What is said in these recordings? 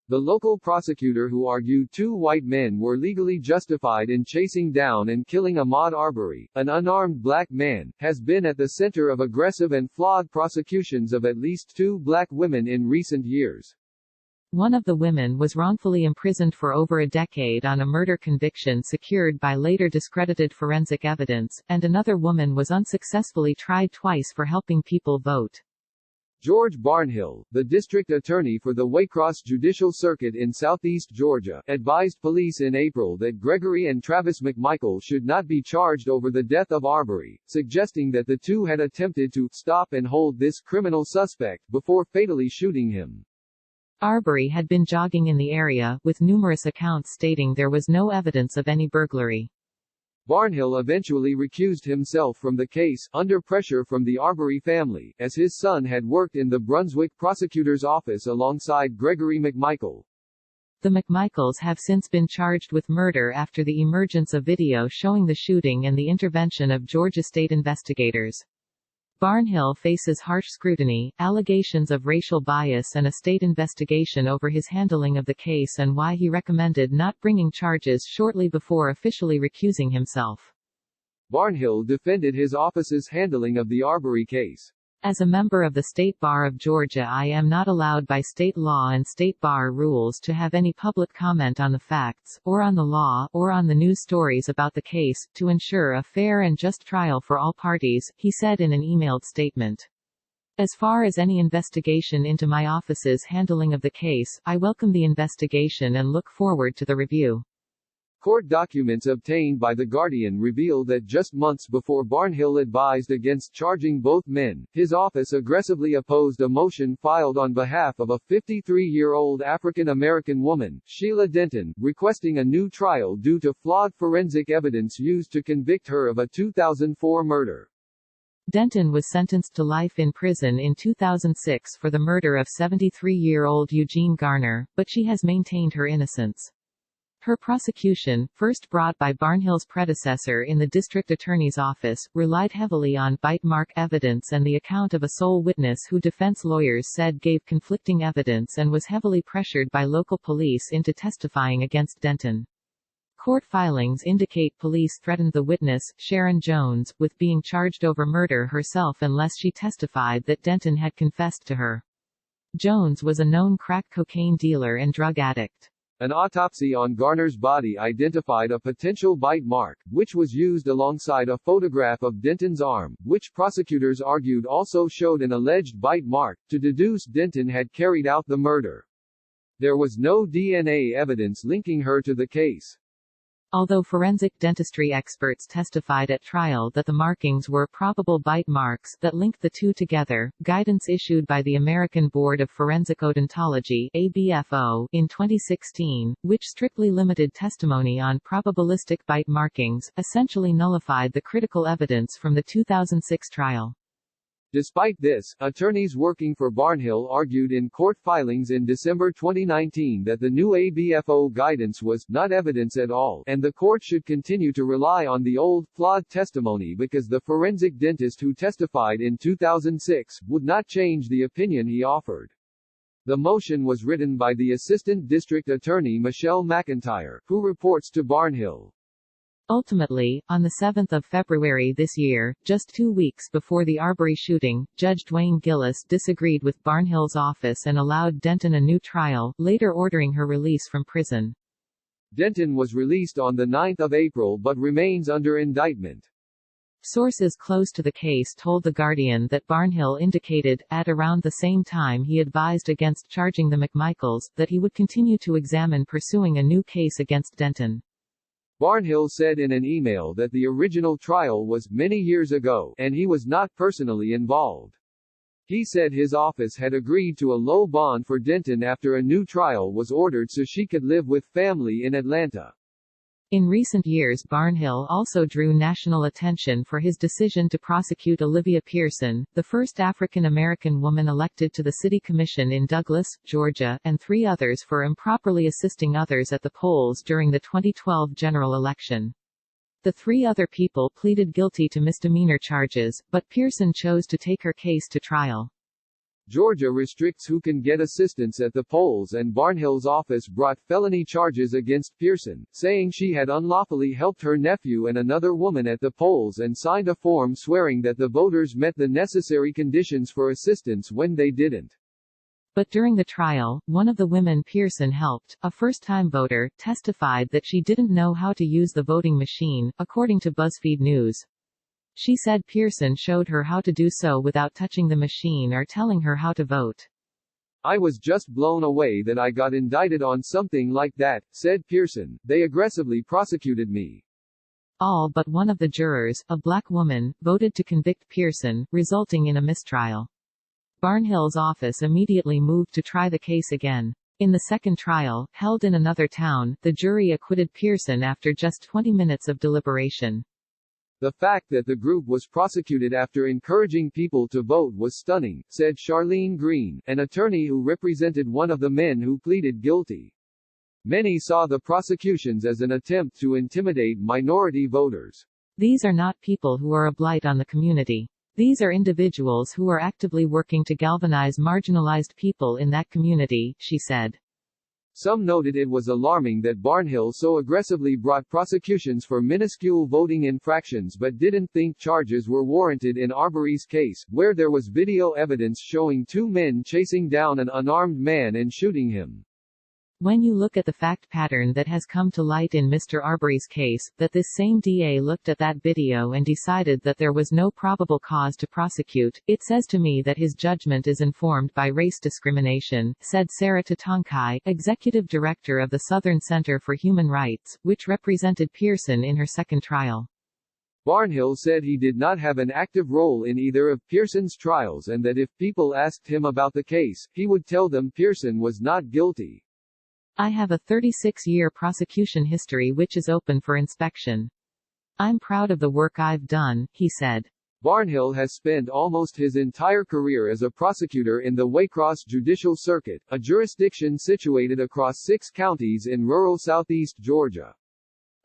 The local prosecutor who argued two white men were legally justified in chasing down and killing Ahmaud Arbery, an unarmed black man, has been at the center of aggressive and flawed prosecutions of at least two black women in recent years. One of the women was wrongfully imprisoned for over a decade on a murder conviction secured by later discredited forensic evidence, and another woman was unsuccessfully tried twice for helping people vote. George Barnhill, the district attorney for the Waycross Judicial Circuit in southeast Georgia, advised police in April that Gregory and Travis McMichael should not be charged over the death of Arbery, suggesting that the two had attempted to stop and hold this criminal suspect before fatally shooting him. Arbery had been jogging in the area, with numerous accounts stating there was no evidence of any burglary. Barnhill eventually recused himself from the case, under pressure from the Arbery family, as his son had worked in the Brunswick prosecutor's office alongside Gregory McMichael. The McMichaels have since been charged with murder after the emergence of video showing the shooting and the intervention of Georgia state investigators. Barnhill faces harsh scrutiny, allegations of racial bias and a state investigation over his handling of the case and why he recommended not bringing charges shortly before officially recusing himself. Barnhill defended his office's handling of the Arbery case. As a member of the State Bar of Georgia, I am not allowed by state law and state bar rules to have any public comment on the facts, or on the law, or on the news stories about the case, to ensure a fair and just trial for all parties, he said in an emailed statement. As far as any investigation into my office's handling of the case, I welcome the investigation and look forward to the review. Court documents obtained by The Guardian reveal that just months before Barnhill advised against charging both men, his office aggressively opposed a motion filed on behalf of a 53-year-old African-American woman, Sheila Denton, requesting a new trial due to flawed forensic evidence used to convict her of a 2004 murder. Denton was sentenced to life in prison in 2006 for the murder of 73-year-old Eugene Garner, but she has maintained her innocence. Her prosecution, first brought by Barnhill's predecessor in the district attorney's office, relied heavily on bite mark evidence and the account of a sole witness who defense lawyers said gave conflicting evidence and was heavily pressured by local police into testifying against Denton. Court filings indicate police threatened the witness, Sharon Jones, with being charged over murder herself unless she testified that Denton had confessed to her. Jones was a known crack cocaine dealer and drug addict. An autopsy on Garner's body identified a potential bite mark, which was used alongside a photograph of Denton's arm, which prosecutors argued also showed an alleged bite mark, to deduce Denton had carried out the murder. There was no DNA evidence linking her to the case. Although forensic dentistry experts testified at trial that the markings were probable bite marks that linked the two together, guidance issued by the American Board of Forensic Odontology (ABFO) in 2016, which strictly limited testimony on probabilistic bite markings, essentially nullified the critical evidence from the 2006 trial. Despite this, attorneys working for Barnhill argued in court filings in December 2019 that the new ABFO guidance was not evidence at all, and the court should continue to rely on the old, flawed testimony because the forensic dentist who testified in 2006 would not change the opinion he offered. The motion was written by the Assistant District Attorney Michelle McIntyre, who reports to Barnhill. Ultimately, on 7 February this year, just 2 weeks before the Arbery shooting, Judge Dwayne Gillis disagreed with Barnhill's office and allowed Denton a new trial, later ordering her release from prison. Denton was released on 9 April but remains under indictment. Sources close to the case told The Guardian that Barnhill indicated, at around the same time he advised against charging the McMichaels, that he would continue to examine pursuing a new case against Denton. Barnhill said in an email that the original trial was many years ago, and he was not personally involved. He said his office had agreed to a low bond for Denton after a new trial was ordered so she could live with family in Atlanta. In recent years, Barnhill also drew national attention for his decision to prosecute Olivia Pearson, the first African-American woman elected to the City Commission in Douglas, Georgia, and 3 others for improperly assisting others at the polls during the 2012 general election. The 3 other people pleaded guilty to misdemeanor charges, but Pearson chose to take her case to trial. Georgia restricts who can get assistance at the polls, and Barnhill's office brought felony charges against Pearson, saying she had unlawfully helped her nephew and another woman at the polls and signed a form swearing that the voters met the necessary conditions for assistance when they didn't. But during the trial, one of the women Pearson helped, a first-time voter, testified that she didn't know how to use the voting machine, according to BuzzFeed News. She said Pearson showed her how to do so without touching the machine or telling her how to vote. I was just blown away that I got indicted on something like that, said Pearson. They aggressively prosecuted me. All but one of the jurors, a black woman, voted to convict Pearson, resulting in a mistrial. Barnhill's office immediately moved to try the case again. In the second trial, held in another town, the jury acquitted Pearson after just 20 minutes of deliberation. The fact that the group was prosecuted after encouraging people to vote was stunning, said Charlene Green, an attorney who represented one of the men who pleaded guilty. Many saw the prosecutions as an attempt to intimidate minority voters. These are not people who are a blight on the community. These are individuals who are actively working to galvanize marginalized people in that community, she said. Some noted it was alarming that Barnhill so aggressively brought prosecutions for minuscule voting infractions but didn't think charges were warranted in Arbery's case, where there was video evidence showing two men chasing down an unarmed man and shooting him. When you look at the fact pattern that has come to light in Mr. Arbery's case, that this same DA looked at that video and decided that there was no probable cause to prosecute, it says to me that his judgment is informed by race discrimination, said Sarah Tatankai, executive director of the Southern Center for Human Rights, which represented Pearson in her second trial. Barnhill said he did not have an active role in either of Pearson's trials and that if people asked him about the case, he would tell them Pearson was not guilty. I have a 36-year prosecution history which is open for inspection. I'm proud of the work I've done, he said. Barnhill has spent almost his entire career as a prosecutor in the Waycross Judicial Circuit, a jurisdiction situated across 6 counties in rural southeast Georgia.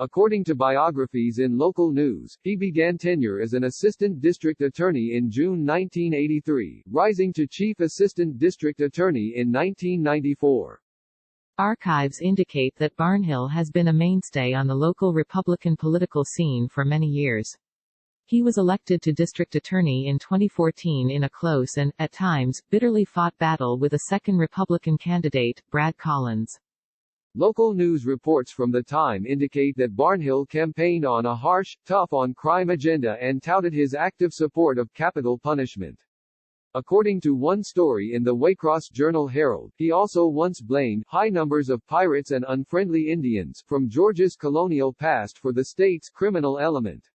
According to biographies in local news, he began tenure as an assistant district attorney in June 1983, rising to chief assistant district attorney in 1994. Archives indicate that Barnhill has been a mainstay on the local Republican political scene for many years. He was elected to district attorney in 2014 in a close and, at times, bitterly fought battle with a second Republican candidate, Brad Collins. Local news reports from the time indicate that Barnhill campaigned on a harsh, tough-on-crime agenda and touted his active support of capital punishment. According to one story in the Waycross Journal-Herald, he also once blamed high numbers of pirates and unfriendly Indians from Georgia's colonial past for the state's criminal element.